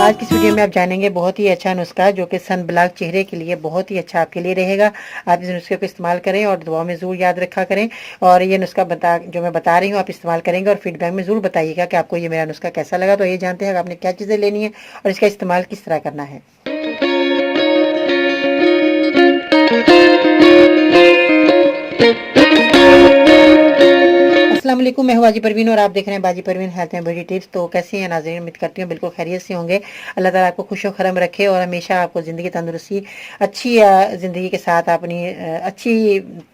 आज की इस वीडियो में आप जानेंगे बहुत ही अच्छा नुस्खा जो कि सन ब्लॉक चेहरे के लिए बहुत ही अच्छा आपके लिए रहेगा। आप इस नुस्खे को इस्तेमाल करें और दुआ में ज़रूर याद रखा करें। और ये नुस्खा जो मैं बता रही हूँ आप इस्तेमाल करेंगे और फीडबैक में ज़रूर बताइएगा कि आपको ये मेरा नुस्खा कैसा लगा। तो ये जानते हैं कि आपने क्या चीज़ें लेनी है और इसका इस्तेमाल किस तरह करना है। अस्सलाम वालेकुम, मैं हूं बाजी परवीन और आप देख रहे हैं बाजी Parveen health and beauty tips. तो कैसे हैं नाज़रीन, उम्मीद करती हूँ बिल्कुल खैरियत से होंगे। अल्लाह ताला आपको खुश खरम रखे और हमेशा आपको ज़िंदगी तंदुरुस्ती अच्छी ज़िंदगी के साथ अपनी अच्छी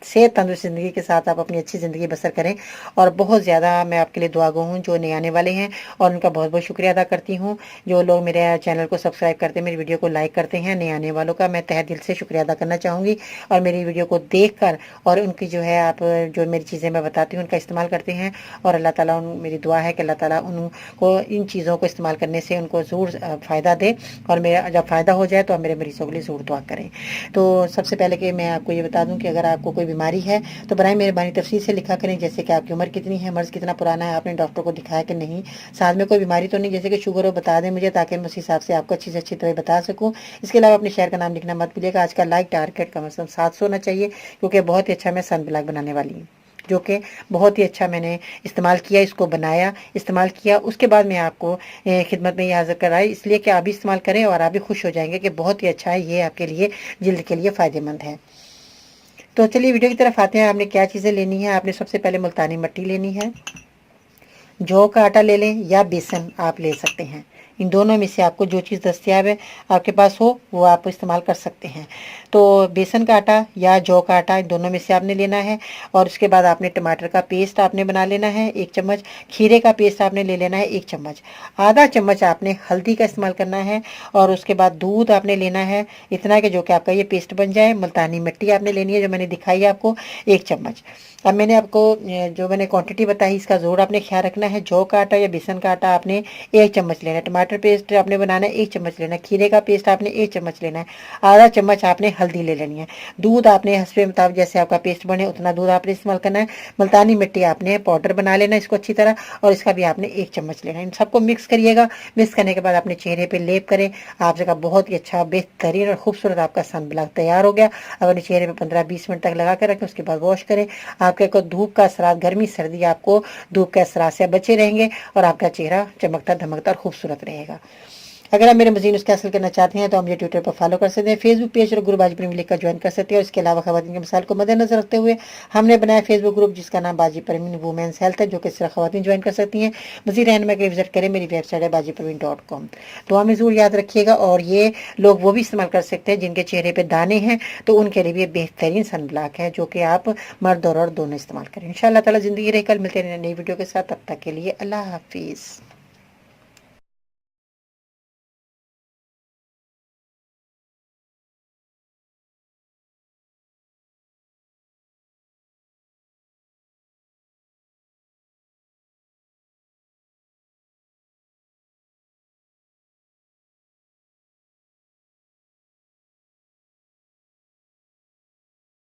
सेहत तंदुरुस्त ज़िंदगी के साथ आप अपनी अच्छी ज़िंदगी बसर करें। और बहुत ज़्यादा मैं आपके लिए दुआ गो हूँ जो नए आने वाले हैं और उनका बहुत बहुत शुक्रिया अदा करती हूँ। जो लोग मेरे चैनल को सब्सक्राइब करते हैं, मेरी वीडियो को लाइक करते हैं, नए आने वालों का मैं तहे दिल से शुक्रिया अदा करना चाहूँगी। और मेरी वीडियो को देख कर और उनकी जो है आप जो मेरी चीज़ें मैं बताती हूँ उनका इस्तेमाल करते हैं। और अल्लाह ताला मेरी दुआ है कि अल्लाह ताला उनको इन चीज़ों को इस्तेमाल करने से उनको ज़रूर फ़ायदा दे और मेरा जब फ़ायदा हो जाए तो आप मेरे मरीज़ों के लिए ज़रूर दुआ करें। तो सबसे पहले कि मैं आपको ये बता दूं कि अगर आपको कोई बीमारी है तो बराए मेहरबानी तफसील से लिखा करें, जैसे कि आपकी उम्र कितनी है, मर्ज़ कितना पुराना है, आपने डॉक्टर को दिखाया कि नहीं, साथ में कोई बीमारी तो नहीं जैसे कि शुगर हो बता दें मुझे, ताकि मैं उस हिसाब से आपको अच्छी से अच्छी तरह बता सकूँ। इसके अलावा अपने शहर का नाम लिखना मत भूलिएगा। आज का लाइक टारगेट कम से कम 700 होना चाहिए, क्योंकि बहुत ही अच्छा मैं सन ब्लॉक बनाने वाली हूँ जो कि बहुत ही अच्छा मैंने इस्तेमाल किया, इसको बनाया, इस्तेमाल किया, उसके बाद मैं आपको खिदमत में ये हाजिर कराई, इसलिए कि आप भी इस्तेमाल करें और आप भी खुश हो जाएंगे कि बहुत ही अच्छा है, ये आपके लिए जिल्द के लिए फ़ायदेमंद है। तो चलिए वीडियो की तरफ आते हैं। आपने क्या चीज़ें लेनी है। आपने सबसे पहले मुल्तानी मिट्टी लेनी है, जौ का आटा ले लें या बेसन आप ले सकते हैं। इन दोनों में से आपको जो चीज़ दस्तियाब है आपके पास हो वो आप इस्तेमाल कर सकते हैं। तो बेसन का आटा या जौ का आटा, इन दोनों में से आपने लेना है। और उसके बाद आपने टमाटर का पेस्ट आपने बना लेना है 1 चम्मच, खीरे का पेस्ट आपने ले लेना है 1 चम्मच, आधा चम्मच आपने हल्दी का इस्तेमाल करना है। और उसके बाद दूध आपने लेना है इतना कि जो कि आपका ये पेस्ट बन जाए। मुल्तानी मिट्टी आपने लेनी है जो मैंने दिखाई है आपको 1 चम्मच। अब मैंने आपको जो मैंने क्वांटिटी बताई इसका ज़रूर आपने ख्याल रखना है। जौ का आटा या बेसन का आटा आपने 1 चम्मच लेना है, टमाटर पेस्ट आपने बनाना है 1 चम्मच लेना है, खीरे का पेस्ट आपने 1 चम्मच लेना है, आधा चम्मच आपने हल्दी ले लेनी है। दूध आपने हस्बे मुताबिक जैसे आपका पेस्ट बने उतना दूध आपने इस्तेमाल करना है। मुल्तानी मिट्टी आपने पाउडर बना लेना है इसको अच्छी तरह, और इसका भी आपने 1 चम्मच लेना है। इन सबको मिक्स करिएगा। मिक्स करने के बाद अपने चेहरे पर लेप करें। आप जगह बहुत ही अच्छा बेहतरीन और खूबसूरत आपका सन ब्लॉक तैयार हो गया। अब अपने चेहरे पर 15-20 मिनट तक लगा कर रखें, उसके बाद वॉश करें। आपके को धूप का असरात, गर्मी सर्दी आपको धूप के असरात से बचे रहेंगे और आपका चेहरा चमकता धमकता और खूबसूरत रहेगा। अगर आप मेरे मज़ीद उसके हासिल करना चाहते हैं तो हम मुझे ट्विटर पर फॉलो कर सकते हैं, फेसबुक पेज और ग्रुप बाजी परवीन लिखकर ज्वाइन कर सकते हैं। और इसके अलावा खवातीन के मसाइल को मद्देनजर रखते हुए हमने बनाया फेसबुक ग्रुप जिसका नाम बाजी परवीन वुमेन्स हेल्थ है, जो कि सिर्फ खवातीन ज्वाइन कर सकती हैं। मज़ीद रहनुमाई के लिए विजिट करें, मेरी वेबसाइट है bajiparveen.com। तो हमें ज़रूर याद रखिएगा। और ये लोग वो भी इस्तेमाल कर सकते हैं जिनके चेहरे पर दाने हैं, तो उनके लिए भी बेहतरीन सन ब्लॉक है जो कि आप मर्द और औरत दोनों इस्तेमाल करें। इंशाअल्लाह ताला ज़िंदगी रही। कल मिलते हैं नई वीडियो के साथ, तब तक के लिए अल्लाह हाफिज़।